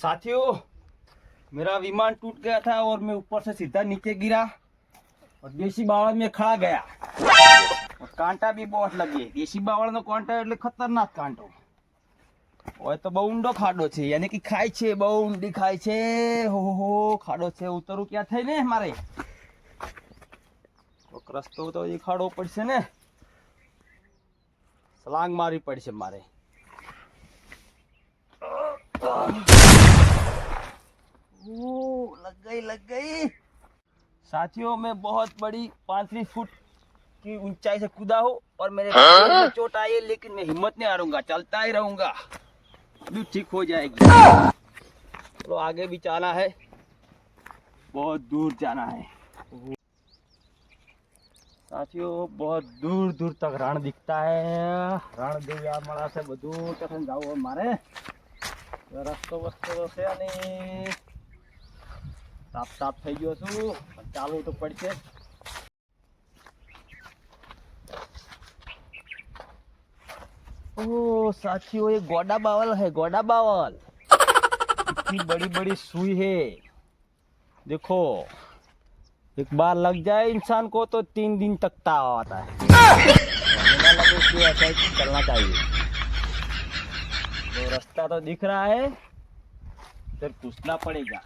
साथियों, मेरा विमान टूट गया था और मैं ऊपर से सीधा नीचे गिरा और देसी बावड़ में खड़ा गया और कांटा भी बहुत लगे। देसी बावड़ नो कांटा એટલે ખતરનાક કાંટો હોય તો બહુ ઊંડો ખાડો છે, યાની કે ખાય છે, બહુ ઊંડી ખાય છે। હો ખાડો છે, ઉતરવું ક્યાં થઈ ને મારે કોક રસ્તો તો એ ખાડો પડશે ને, સલાંગ મારવી પડશે મારે। लग गई। साथियों, मैं बहुत बड़ी 35 फुट की ऊंचाई से कूदा हूँ और मेरे पैर में चोट आई है, लेकिन मैं हिम्मत नहीं हारूंगा, चलता ही रहूंगा, भी ठीक हो जाएगी। तो आगे भी जाना है, बहुत दूर जाना है साथियों, बहुत दूर दूर तक रण दिखता है। रण देव्या मला से बधु टकन जाओ मारे रस्तो वस्तो से नहीं ताप ताप થઈ ગયો છું, ચાલવું તો પડશે। ओ साथियों, ये गोडा बावल है, गोडा बावल। इतनी बड़ी बड़ी सुई है, देखो एक बार लग जाए इंसान को तो 3 दिन तक ताव आता है। बिना लगे उसको ऐसा ही चलना चाहिए। तो रास्ता तो दिख रहा है, फिर पूछना पड़ेगा।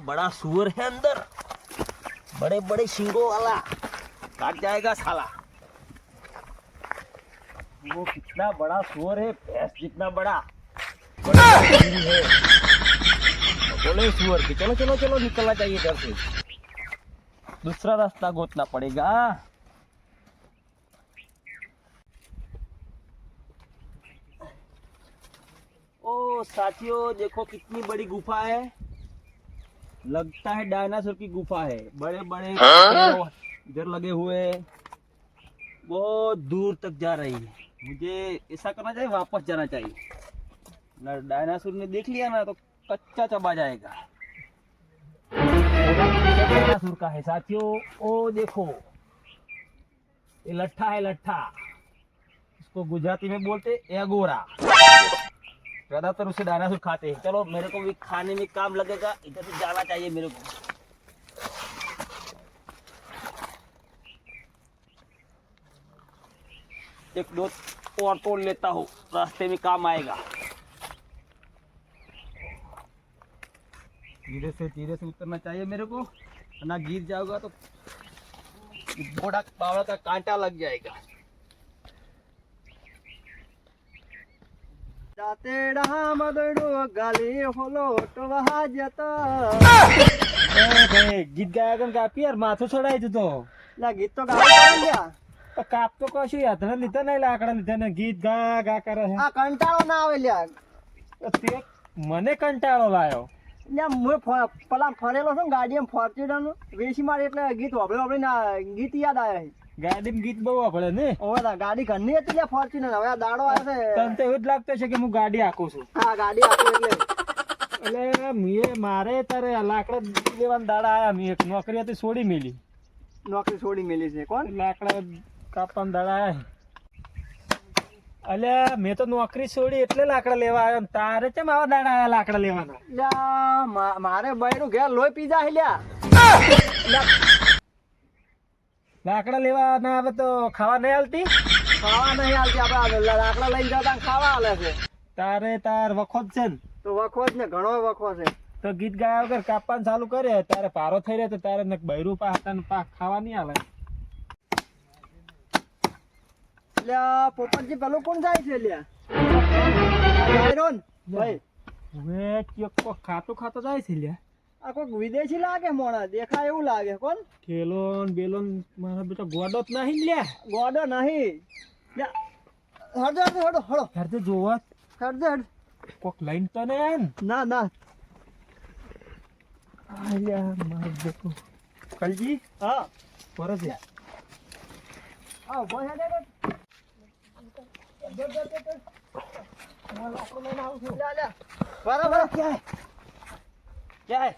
बड़ा सुअर है अंदर, बड़े बड़े शिंगों वाला, काट जाएगा साला। वो कितना बड़ा सुअर है, भैंस जितना बड़ा, बड़ा है। बोले सुअर की चलो चलो चलो निकलना चाहिए इधर से, दूसरा रास्ता गोतना पड़ेगा। ओ साथियों, देखो कितनी बड़ी गुफा है, लगता है डायनासोर की गुफा है। बड़े बड़े इधर लगे हुए, बहुत दूर तक जा रही है। मुझे ऐसा करना चाहिए, वापस जाना चाहिए ना। डायनासोर ने देख लिया ना तो कच्चा चबा जाएगा। डायनासोर का है साथियों। ओ देखो, ये लट्ठा है, लट्ठा, इसको गुजराती में बोलते एगोरा। ज्यादातर उसे डायनासोर खाते हैं। चलो, मेरे को भी खाने में काम लगेगा, इधर से जाना चाहिए मेरे को। एक दो और तोड़ लेता हूँ, रास्ते में काम आएगा। धीरे से उतरना चाहिए मेरे को, ना गिर जाऊंगा तो घोड़ा बावड़ा का कांटा लग जाएगा। गीत गाया यार, माथो चढ़ाई तो गीत तो काप तो कशु यात्रा लीधा नहीं, लाकड़ा लीधा ने गीत गा गा करे है। कंटाळो ना आवे ल्या, ते मने कंटाळो लायो। पला फरेलो छो गाड़ी में फॉर्च्यूनर नो वेसी मारे એટલે ગીત વાપરે ના ગીત યાદ આયા છે। ગાડી में गीत બહુ વાપરે ને। ઓલા ગાડી ઘરની હતી લે ફોર્ચ્યુનર, હવે દાડો આવે છે તને તો એવું જ લાગતો છે કે હું ગાડી આકું છું। હા, ગાડી આકું એટલે મીએ મારે તારે લાકડા લેવાના દાડા આયા। મી એક નોકરી હતી છોડી મેલી, નોકરી છોડી મેલી છે। કોણ? લાકડા કાપવાના દાડા આયા। અલ્યા મેં તો નોકરી છોડી એટલે લાકડા લેવા આવ્યો, તારે કેમ આવા દાડા આયા લાકડા લેવાના? લ્યા મારે બૈરું ઘેર લોહી પી જાય લ્યા। લાકડા લેવા ના આવે તો ખાવા નહીં આલતી? ખાવા નહીં આલતી, આપણે લાકડા લઈને જતા ખાવા આલે છે। તારે તાર વખો છે ને? તો વખો જ ને, ઘણો વખો છે। તો ગીત ગાયા વગર કાપવાનું ચાલુ કરે, તારે પારો થઈ રહે તો તારે ને બૈરું પા ખાવા નહીં આલે। પોપટજી પેલું કોણ જાય છે લ્યા? ભાઈ હવે કોક ખાતો ખાતો જાય છે લ્યા। આ કોક વિદેશી લાગે, મોણા દેખાય એવું લાગે। કોણ? ખેલોન બેલોન મારા બેટા ગોડો જ નહીં લ્યા। ગોડો નહીં હડો હડો હડો હડો હડો જોવા હડો હડ કોક લાઈન તો ને ના ના આલ્યા માર દેખો કલજી। હા પરત લ્યા આવ ભાઈ હડે બરાબર क्या है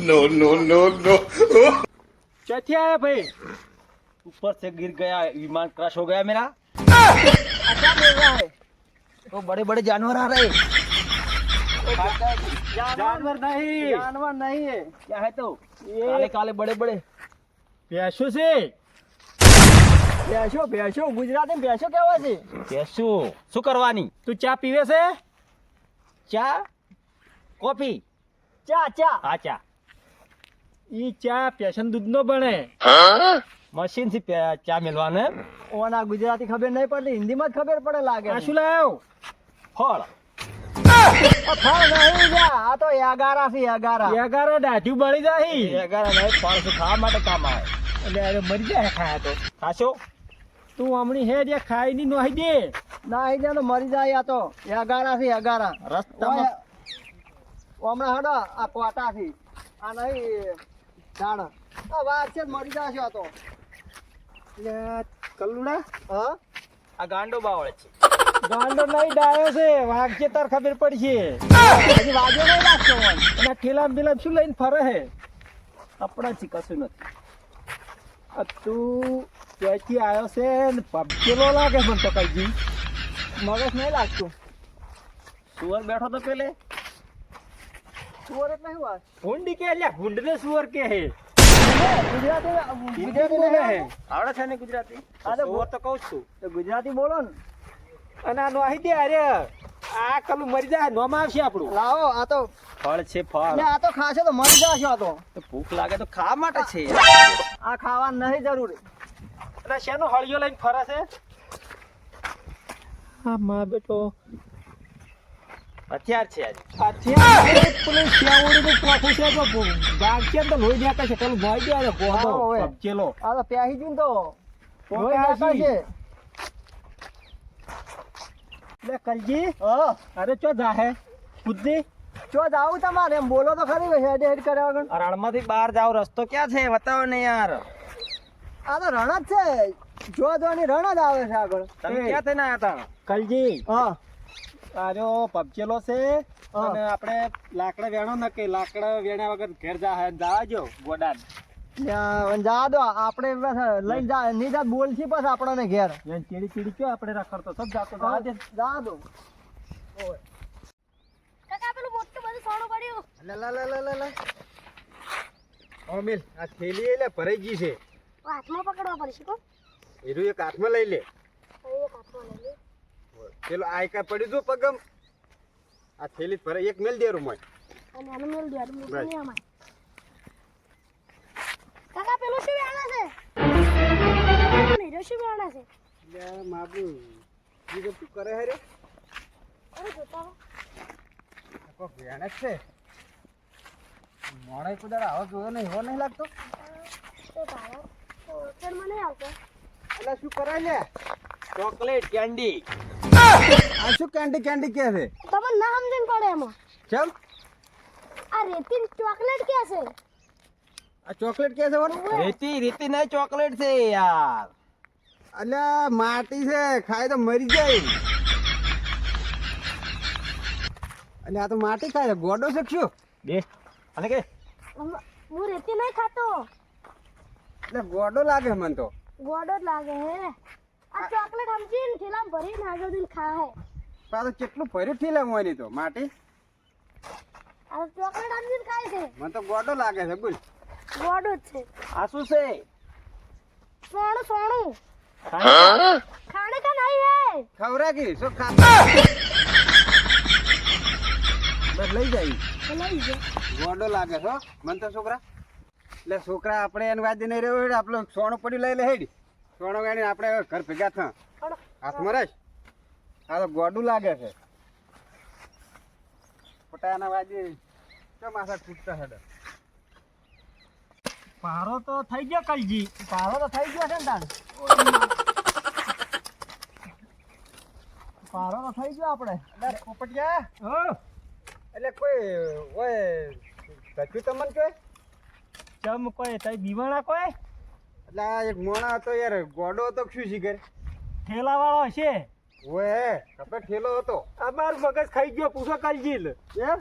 नो नो नो नो चौथी आया भाई ऊपर से गिर गया, विमान क्रैश हो गया मेरा। क्या बोल रहा है तो बड़े बड़े जानवर आ रहे। जानवर नहीं, जानवर नहीं है। क्या है तो? ये काले काले बड़े बड़े ભેંસો છે. ભેંસો ભેંસો ગુજરાતી ભેંસો કેવા છે? ભેંસો શું કરવાની? તું ચા પીવે છે? ચા કોફી? ચા ચા હા ચા ઈ ચા પેશન દૂધનો બને. મશીન થી ચા મેળવાનું એમ? ઓના ગુજરાતી ખબર નહીં પડતી, હિન્દીમાં જ ખબર પડે લાગે. આ શું લાવ્યો? ફળ. ફળ નહીં જા, આ તો એગારા છે. એગારા દાઢી બળી જાય. એગારા નહીં, ફળ છે, ખાવા માટે કામ આવે. એટલે અરે મરી જાય ખાયા તો. ખાશો? તું હમણી હે જે ખાઈ ની નોહી દે. નાહી દે તો મરી જાય. આ તો એગારા છે, એગારા. રસ્તામાં હમણાં હડો આ કોટા થી આ નહીં ઝાડ આ વાર છે મરી જશે. આ તો કલ્લુડા હા આ ગાંડો બાવળે છે. ગાંડો નહીં ડાયો છે. વાઘ છે તાર ખબર પડશે. હજી વાગ્યો નહીં લાગતો હોય. અને ઠેલામ પેલામ શું લઈને ફરે હે? આપણા થી કશું નથી. આ તું ક્યાંથી આવ્યો છે ને પબકેલો લાગે મને તો કઈજી. મગજ નહીં લાગતું. સુવર બેઠો તો પેલે. સુવર એટલે શું વાત? ભૂંડી કે એટલે ભૂંડ ને સુવર કે હે. ગુજરાતી ગુજરાતી બોલે હે. આવડે છે ને ગુજરાતી? હા તો સુવર તો કહું જ છું. તો ગુજરાતી બોલો ને. અને આ નોહી દે. અરે આ કલું મરી જાય નોમાં આવશે આપણું. લાવો આ તો ફળ છે ફળ. આ તો ખાશે તો મરી જશે. આ તો તો ભૂખ લાગે તો ખાવા માટે છે. આ ખાવા નહીં જરૂરી. એટલે શેનો હળિયો લઈને ફરે છે? હા માં બેટો હથિયાર છે આજે. અત્યારે પેલું શેવડીનું પોઠું છે તો વાગશે ને તો લોહી નાખે છે. પેલું ભાઈ દે આ ગોધો પબકેલો. આ તો પ્યાહી જીન તો લોહી નાખે છે. લે કલજી અરે ચો જાહે બુદ્ધિ ચો જાવ તમારે એમ બોલો તો ખરી. હેડ હેડ કરે વગર રણમાંથી બહાર જાવ રસ્તો ક્યાં છે બતાવો ને યાર. આ તો રણ જ છે. જો જોની રણ જ આવે છે આગળ. તમે ક્યાં થઈને આવ્યા હતા? કલજી હા આર્યો પબચેલો છે. અને આપણે લાકડા વેણો ન કે લાકડા વેણ્યા વગર ઘેર જાજો ગોડાન જા દો. આપણે લઈને જા ની જા બોલ છે બસ આપણને ઘેર ચીડી ચીડી કયો આપણે રખડતો સબ જાતો જા દો. કાકા પેલું મોટું બધું સોનું પડ્યું. લે લે લે લે લે ઓ મિલ આ થેલી એટલે ભરાઈ ગઈ છે. હાથમાં પકડવા પડશે કો. એરું એક હાથમાં લઈ લે. એક હાથમાં લઈ લે. પેલો આયકા પડ્યું જો પગમ. આ થેલી ભરાઈ એક મેલ દેરું મોય અને આનું મેલ દે. આનું મેલ નહીં અમાય. કાકા પેલું શું વેણા છે? મેરો શું વેણા છે? લે માબુ જીગર તું કરે હે રે. અરે જોતા હો. કો વેણ છે મોણે કુદાર આવો જોયો નહીં એવો નહીં લાગતો. તો તારો ઓળખણ મને નહીં આવતો. એટલે શું કરાય લે? Chocolate candy. આ શું કેન્ડી કેન્ડી કે છે? તમને ના સમજણ પડે એમાં. ચમ આ રેતી ચોકલેટ કે છે? આ ચોકલેટ કે છે વરું? રેતી રેતી નહીં ચોકલેટ છે યાર. અલ્યા માટી છે ખાય તો મરી જાય. અને આ તો માટી ખાય ગોડો છે શું? બેસ્ટ. અને કે હું રેતી નહીં ખાતો. એટલે ગોડો લાગે મને તો. ગોડો જ લાગે હે. આ ચોકલેટ સમજીને થેલામાં ભરીને આગળ દિન ખાય. પાછું કેટલું ભર્યું ઠીલે મોની તો માટી. આ ચોકલેટ સમજીને ખાય છે. મને તો ગોડો લાગે છે બોલ. ગોડો જ છે. આ શું છે? સોનું સોનું ખાને? ખાને કા નહીં હે. ખવરા કી શું ખાતા બસ લઈ જાય. તો લઈ જો. ગોડો લાગે છો મને તો છોકરા. એટલે છોકરા આપણે એને વાદી નહીં રહ્યો હેડ આપણે સોનું પડ્યું લઈ લે હેડ. સોનું ગાડી આપણે ઘર ભેગા થા હાથમાં રસ. આ તો ગોડું લાગે છે. પોતાના વાદી કેમ માથા તૂટતા હેડ. પારો તો થઈ ગયો કલજી. પારો તો થઈ ગયો છે ને તાન. પારો તો થઈ ગયો આપણે. એટલે પોપટિયા એટલે કોઈ ઓય કચ્યું તમને કે ચમ કોઈ તઈ દીવાણા કોઈ? એટલે આ એક મોણા હતો યાર ગોડો હતો શું શીખર ઠેલા વાળો હશે. ઓય કપે ઠેલો હતો. અમાર મગજ ખાઈ ગયો પૂછો કલજીલ. એમ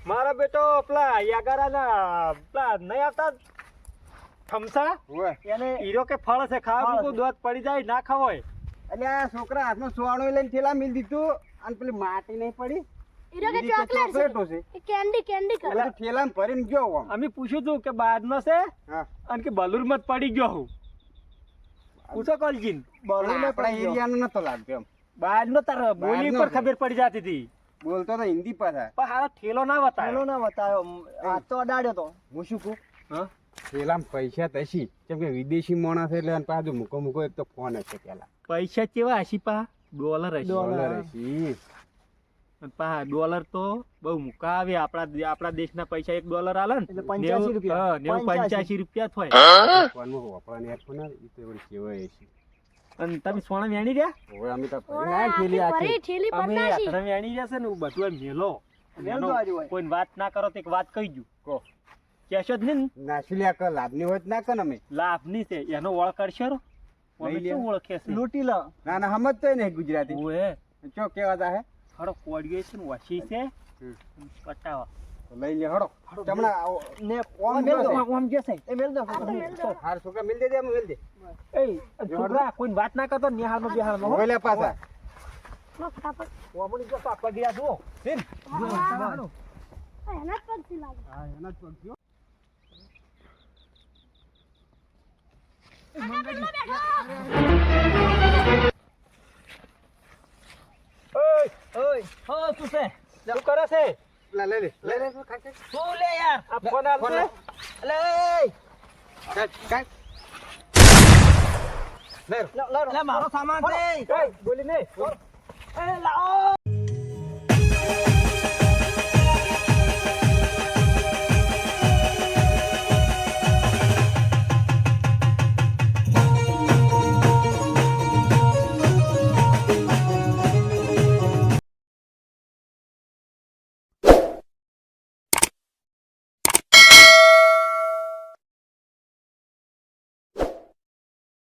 મારા બેટો પેલા યાગારાના પેલા નહીં આવતા થમસા એને હીરો કે ફળ છે ખાવા મૂકું દોત પડી જાય ના ખાવોય એટલે આ છોકરા હાથમાં સોવાનું લઈને થેલા મિલ દીધું અને પેલી માટી નહીં પડી હીરો કે બીજી તો ચોકલેટ ચોકલેટો છે છે કેન્ડી કર એટલે થેલામાં ભરીને ગયો આમ. અમે પૂછ્યું તું કે બહારનો છે હા અને કે બલુરમાં જ પડી ગયો હું પૂછો કોલજીન પણ આપણા એરિયાનો નતો લાગતો એમ બહારનો તાર બોલી બહારનો પર છે. ખબર પડી જતી હતી બોલતો તો હિન્દી પાછા પણ હારો ઠેલો ના બતાવ્યો ના બતાવ્યો આ તો અડાડ્યો તો હું શું કહું હા થેલામાં પૈસા તશી કેમ કે વિદેશી માણસ એટલે અને પાછું મૂકો એક તો ફોન હશે પેલા પૈસા કેવા હશી પા $. હશે ડોલર હશી અને પા $. તો બહુ મુકા આવે આપણા દેશના પૈસા $1 આલે ને એટલે 85 રૂપિયા. હા, 85 રૂપિયા થાય ફોનમાં વાપરવાની યાદ પણ આવી, ઈ તો એવડી કેવાય હશી. અને તમે સોના વેણી ગયા હવે અમે તો ભરીને આયા થેલી આખી. ભરી ઠેલી અમે પતાશી આથણા વેણી ગયા છે ને બધું એમ મેલો મેલતો આજુ હોય. કોઈ વાત ના કરો તો એક વાત કહી દઉં કહો. કેશો જ નહીં ને? નાસી લ્યા કર લાભની હોય તો ના કર અમે લાભની છે એનો ઓળ કરશો રો અમે લઈ લે. શું ઓળખે છે લૂંટી લો ના ના સમજતોય નહીં ગુજરાતી ઓએ ચો કેવા તા હે ખરો કોડિયો છે ને વસી છે પટાવા તો લઈ લે હડો ચમણા આવો. ને ઓમ મેલ દો. જો છે. ઓમ જશે એ મેલ દો હાર છોકરા મિલ દે અમે મિલ દે એ છોકરા કોઈ વાત ના કરતો નિહાળમાં બિહારમાં હો. હવે લે પાછા લો ફટાફટ ઓમણી જો પાપા ગયા જો સીન એના જ પગથી લાગે હા એના જ પગ થયો. ઓય ઓય હો શું છે શું કરે છે લે લે લે લે ખાઈ ખાઈ. શું લે યાર આ ફોન આલ છે લે ખાઈ, ખાઈ. લે મારો સામાન છે બોલી નહીં એ લાવો